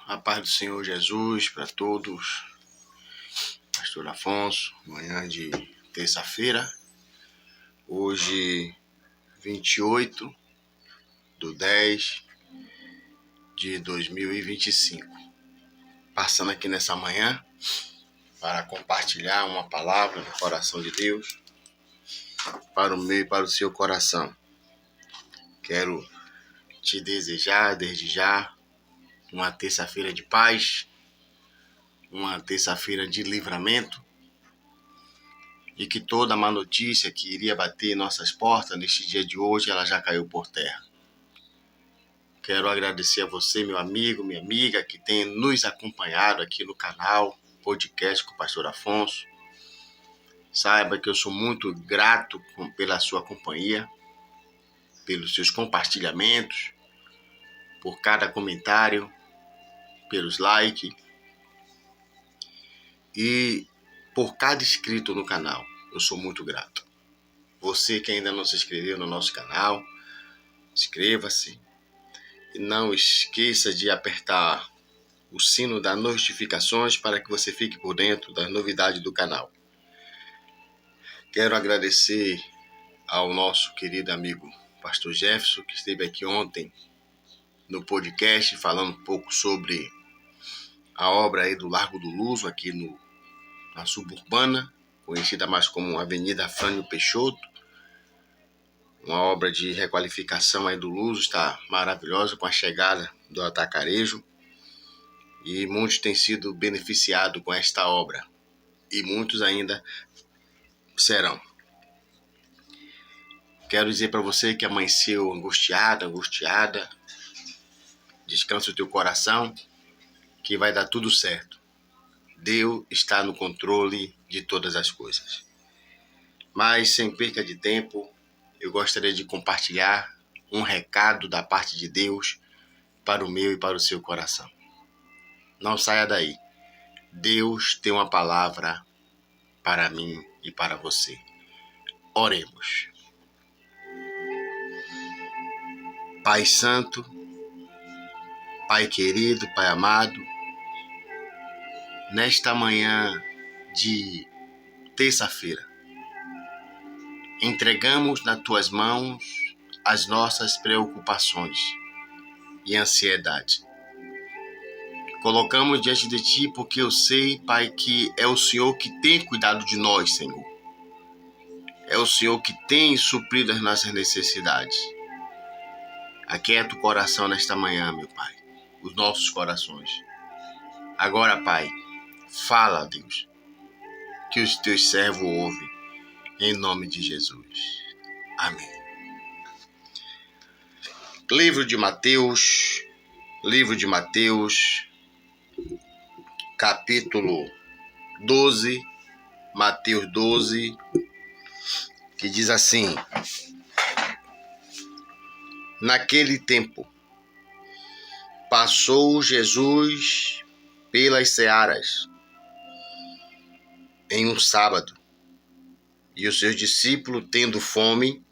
A paz do Senhor Jesus para todos. Pastor Afonso, manhã de terça-feira, hoje 28/10/2025. Passando aqui nessa manhã para compartilhar uma palavra no coração de Deus para o meu e para o seu coração. Quero te desejar desde já uma terça-feira de paz, uma terça-feira de livramento, e que toda má notícia que iria bater em nossas portas neste dia de hoje, ela já caiu por terra. Quero agradecer a você, meu amigo, minha amiga, que tem nos acompanhado aqui no canal Podcast com o Pastor Afonso. Saiba que eu sou muito grato pela sua companhia, pelos seus compartilhamentos, por cada comentário, pelos likes e por cada inscrito no canal. Eu sou muito grato. Você que ainda não se inscreveu no nosso canal, inscreva-se e não esqueça de apertar o sino das notificações para que você fique por dentro das novidades do canal. Quero agradecer ao nosso querido amigo Pastor Jefferson, que esteve aqui ontem no podcast falando um pouco sobre a obra aí do Largo do Luso, aqui na suburbana, conhecida mais como Avenida Afrânio Peixoto. Uma obra de requalificação aí do Luso, está maravilhosa com a chegada do atacarejo. E muitos têm sido beneficiados com esta obra. E muitos ainda serão. Quero dizer para você que amanheceu angustiada. Descansa o teu coração, que vai dar tudo certo. Deus está no controle de todas as coisas. Mas, sem perca de tempo, eu gostaria de compartilhar um recado da parte de Deus para o meu e para o seu coração. Não saia daí. Deus tem uma palavra para mim e para você. Oremos. Pai Santo, Pai querido, Pai amado, nesta manhã de terça-feira, entregamos nas tuas mãos as nossas preocupações e ansiedade. Colocamos diante de ti porque eu sei, Pai, que é o Senhor que tem cuidado de nós, Senhor. É o Senhor que tem suprido as nossas necessidades. Aquieta o coração nesta manhã, meu Pai, os nossos corações. Agora, Pai, fala, Deus, que os teus servos ouvem, em nome de Jesus. Amém. Livro de Mateus, capítulo 12, Mateus 12, que diz assim: Naquele tempo, passou Jesus pelas searas em um sábado, e os seus discípulos, tendo fome,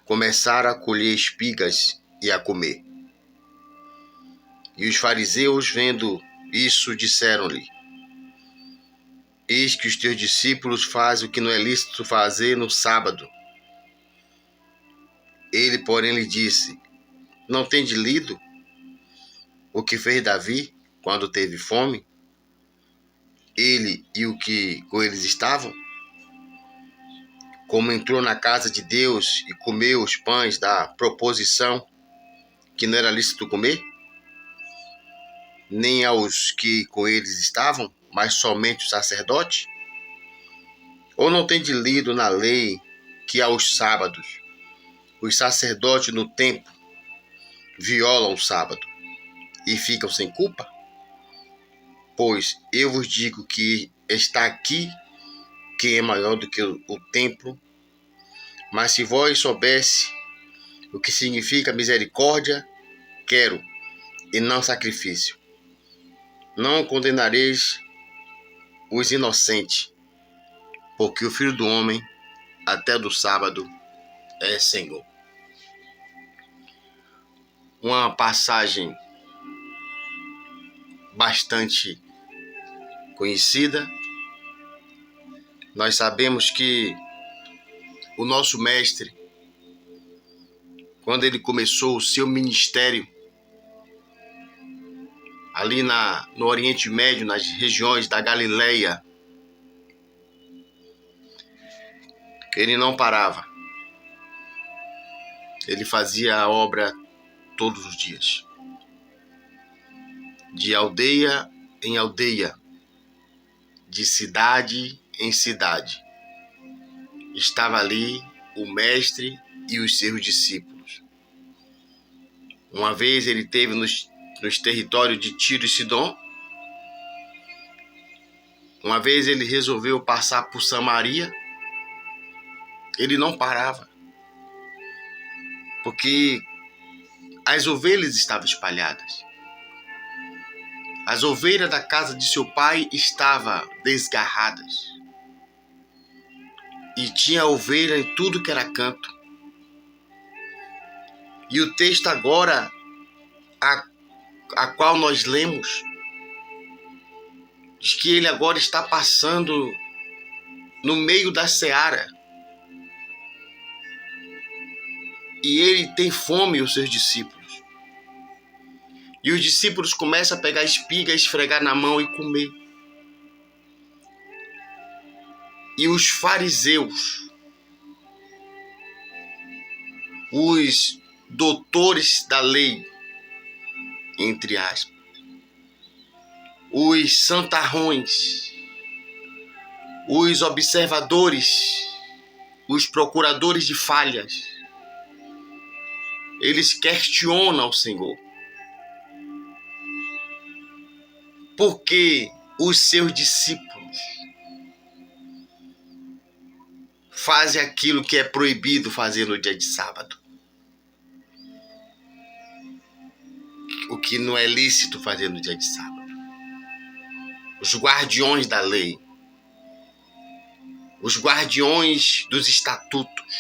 começaram a colher espigas e a comer. E os fariseus, vendo isso, disseram-lhe: Eis que os teus discípulos fazem o que não é lícito fazer no sábado. Ele, porém, lhe disse: Não tendes lido o que fez Davi quando teve fome? Ele e o que com eles estavam? Como entrou na casa de Deus e comeu os pães da proposição que não era lícito comer? Nem aos que com eles estavam, mas somente os sacerdotes? Ou não tendes lido na lei que aos sábados os sacerdotes no templo violam o sábado e ficam sem culpa? Pois eu vos digo que está aqui quem é maior do que o templo. Mas se vós soubesse o que significa misericórdia, quero, e não sacrifício, não condenareis os inocentes, porque o Filho do Homem, até do sábado, é Senhor. uma passagem bastante conhecida. Nós sabemos que o nosso mestre, quando ele começou o seu ministério ali no Oriente Médio, nas regiões da Galileia, ele não parava. Ele fazia a obra todos os dias, de aldeia em aldeia, de cidade em cidade. Estava ali o mestre e os seus discípulos. Uma vez ele esteve nos territórios de Tiro e Sidom. Uma vez ele resolveu passar por Samaria. Ele não parava, porque as ovelhas estavam espalhadas. As ovelhas da casa de seu pai estavam desgarradas. E tinha ovelha em tudo que era canto. E o texto agora, a qual nós lemos, diz que ele agora está passando no meio da seara. E ele tem fome, os seus discípulos. E os discípulos começam a pegar espiga, esfregar na mão e comer. E os fariseus, os doutores da lei, entre aspas, os santarrões, os observadores, os procuradores de falhas, eles questionam o Senhor. Porque os seus discípulos fazem aquilo que é proibido fazer no dia de sábado. O que não é lícito fazer no dia de sábado. Os guardiões da lei. Os guardiões dos estatutos,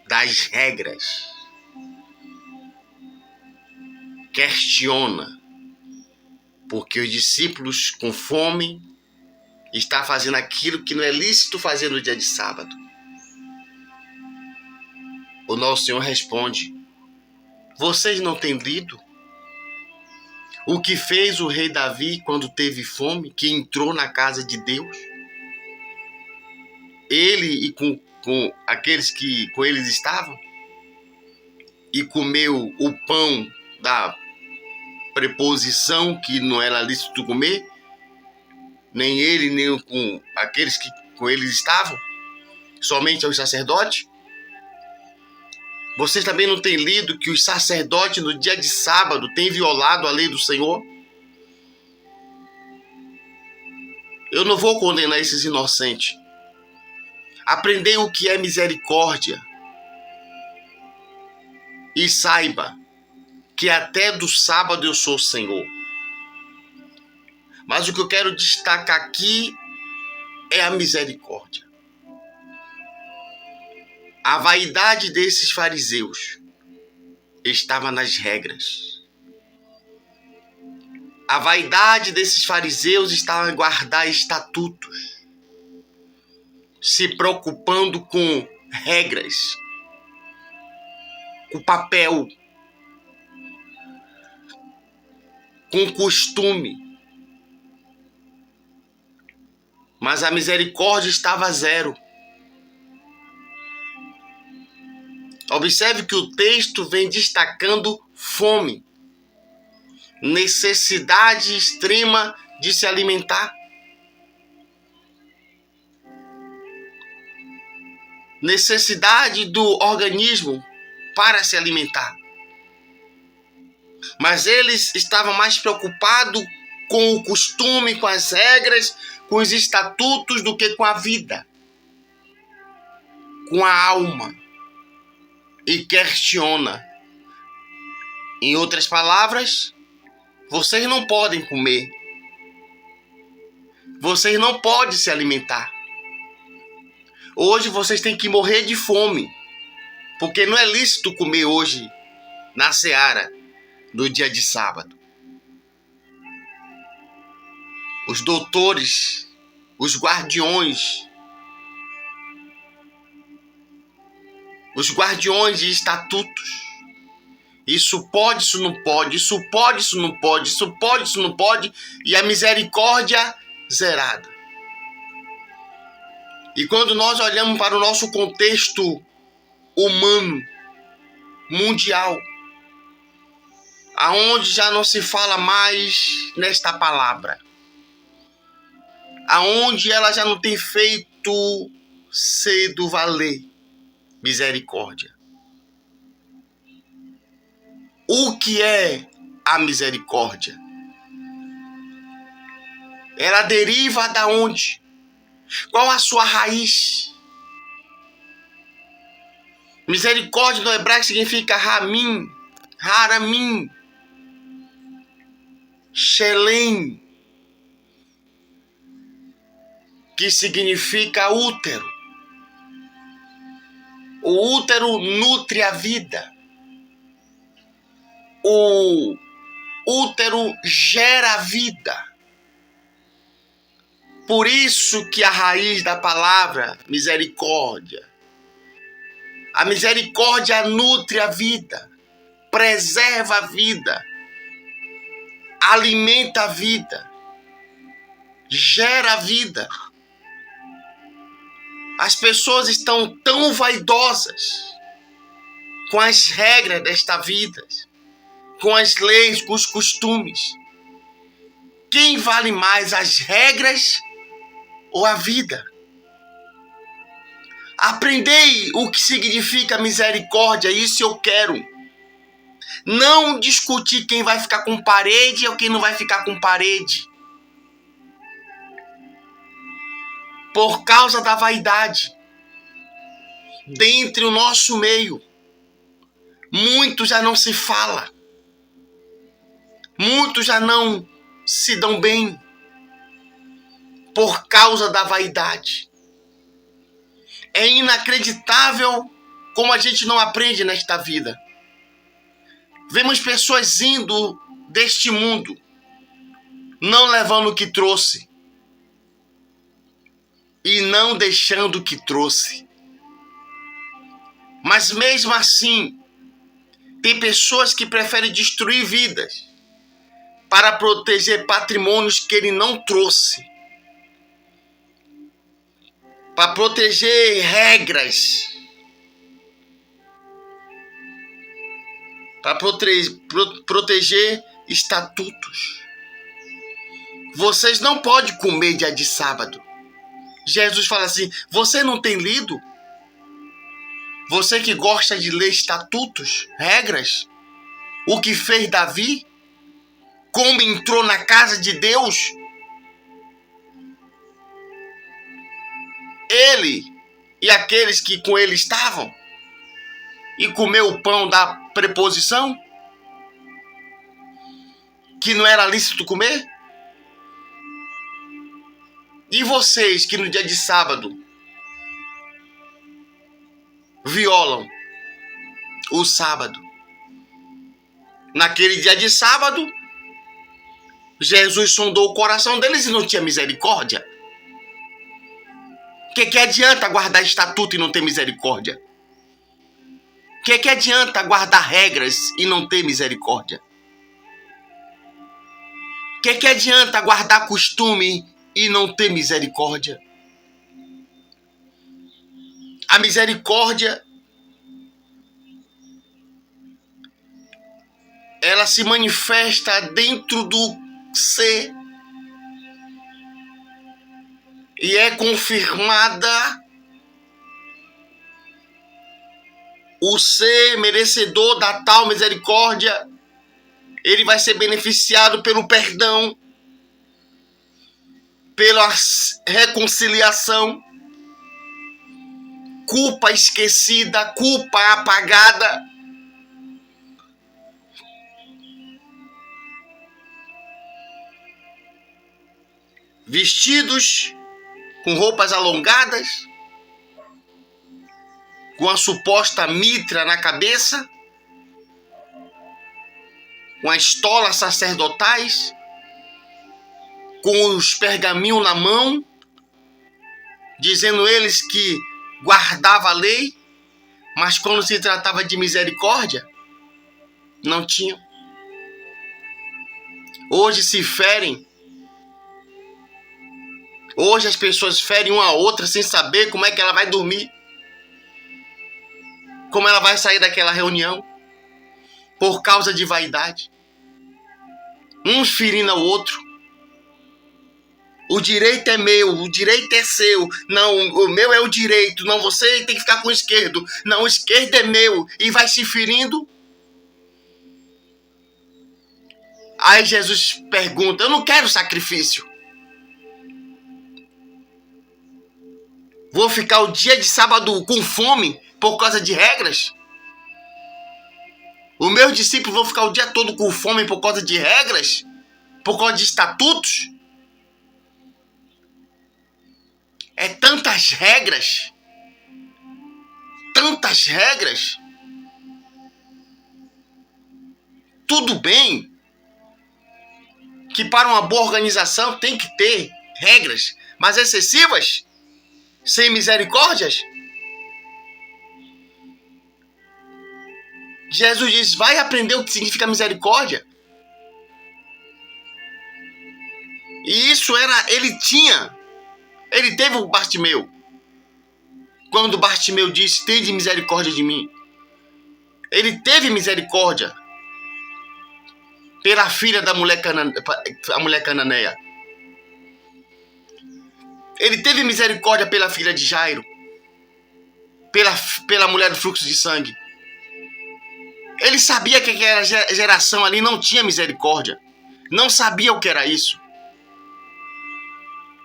das regras. Questiona. Porque os discípulos com fome estão fazendo aquilo que não é lícito fazer no dia de sábado. O nosso Senhor responde: vocês não têm lido o que fez o rei Davi quando teve fome, que entrou na casa de Deus? Ele e com aqueles que com eles estavam, e comeu o pão da preposição que não era lícito comer, nem ele, nem com aqueles que com eles estavam, somente aos sacerdotes. Vocês também não têm lido que os sacerdotes no dia de sábado têm violado a lei do Senhor? Eu não vou condenar esses inocentes. Aprendei o que é misericórdia e saiba que até do sábado eu sou Senhor. Mas o que eu quero destacar aqui é a misericórdia. A vaidade desses fariseus estava nas regras. A vaidade desses fariseus estava em guardar estatutos, se preocupando com regras, com papel, com costume. Mas a misericórdia estava zero. Observe que o texto vem destacando fome, necessidade extrema de se alimentar, necessidade do organismo para se alimentar. Mas eles estavam mais preocupados com o costume, com as regras, com os estatutos, do que com a vida, com a alma. E questiona. Em outras palavras, vocês não podem comer. Vocês não podem se alimentar. Hoje vocês têm que morrer de fome, porque não é lícito comer hoje na seara. do dia de sábado. Os doutores, os guardiões de estatutos. Isso pode, isso não pode, isso pode, isso não pode, isso pode, isso não pode, e a misericórdia zerada. E quando nós olhamos para o nosso contexto humano, mundial, aonde já não se fala mais nesta palavra, aonde ela já não tem feito cedo valer misericórdia. O que é a misericórdia? Ela deriva da onde? Qual a sua raiz? Misericórdia no hebraico significa ramim, haramim, shelem, que significa útero. O útero nutre a vida. O útero gera a vida. Por isso que a raiz da palavra misericórdia. A misericórdia nutre a vida, preserva a vida, alimenta a vida, gera a vida. As pessoas estão tão vaidosas com as regras desta vida, com as leis, com os costumes. Quem vale mais, as regras ou a vida? Aprendei o que significa misericórdia, isso eu quero. Não discutir quem vai ficar com parede ou quem não vai ficar com parede. Por causa da vaidade. Dentre o nosso meio, muito já não se fala. Muitos já não se dão bem. Por causa da vaidade. É inacreditável como a gente não aprende nesta vida. Vemos pessoas indo deste mundo, não levando o que trouxe e não deixando o que trouxe. Mas mesmo assim, tem pessoas que preferem destruir vidas para proteger patrimônios que ele não trouxe. Para proteger regras. Para proteger estatutos. Vocês não podem comer dia de sábado. Jesus fala assim, você não tem lido? Você que gosta de ler estatutos, regras, o que fez Davi? Como entrou na casa de Deus? Ele e aqueles que com ele estavam? E comeu o pão da preposição? Que não era lícito comer? E vocês que no dia de sábado violam o sábado? Naquele dia de sábado, Jesus sondou o coração deles e não tinha misericórdia. O que adianta guardar estatuto e não ter misericórdia? O que adianta guardar regras e não ter misericórdia? O que adianta guardar costume e não ter misericórdia? A misericórdia, ela se manifesta dentro do ser e é confirmada o ser merecedor da tal misericórdia. Ele vai ser beneficiado pelo perdão, pela reconciliação, culpa esquecida, culpa apagada. Vestidos com roupas alongadas, com a suposta mitra na cabeça, com as estolas sacerdotais, com os pergaminhos na mão, dizendo eles que guardava a lei, mas quando se tratava de misericórdia, não tinham. Hoje se ferem. Hoje as pessoas ferem uma a outra sem saber como é que ela vai dormir. Como ela vai sair daquela reunião. Por causa de vaidade. Uns ferindo ao outro. O direito é meu, o direito é seu. Não, o meu é o direito. Não, você tem que ficar com o esquerdo. Não, o esquerdo é meu. E vai se ferindo. Aí Jesus pergunta, eu não quero sacrifício. Vou ficar o dia de sábado com fome por causa de regras? Os meus discípulos vão ficar o dia todo com fome por causa de regras? Por causa de estatutos? É tantas regras. Tantas regras. Tudo bem que para uma boa organização tem que ter regras, mas excessivas? Sem misericórdias? Jesus diz, vai aprender o que significa misericórdia. E isso era, ele teve o Bartimeu. Quando Bartimeu disse, tende misericórdia de mim. Ele teve misericórdia pela filha da mulher cananeia. Ele teve misericórdia pela filha de Jairo. Pela mulher do fluxo de sangue. Ele sabia que aquela geração ali não tinha misericórdia. Não sabia o que era isso.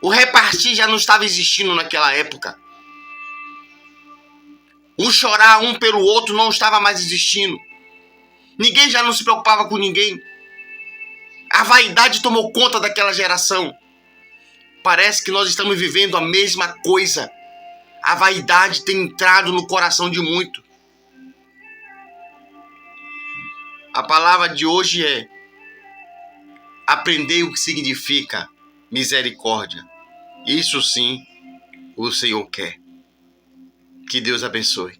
O repartir já não estava existindo naquela época. O chorar um pelo outro não estava mais existindo. Ninguém já não se preocupava com ninguém. A vaidade tomou conta daquela geração. Parece que nós estamos vivendo a mesma coisa. A vaidade tem entrado no coração de muito. A palavra de hoje é: aprender o que significa misericórdia. Isso sim, o Senhor quer. Que Deus abençoe.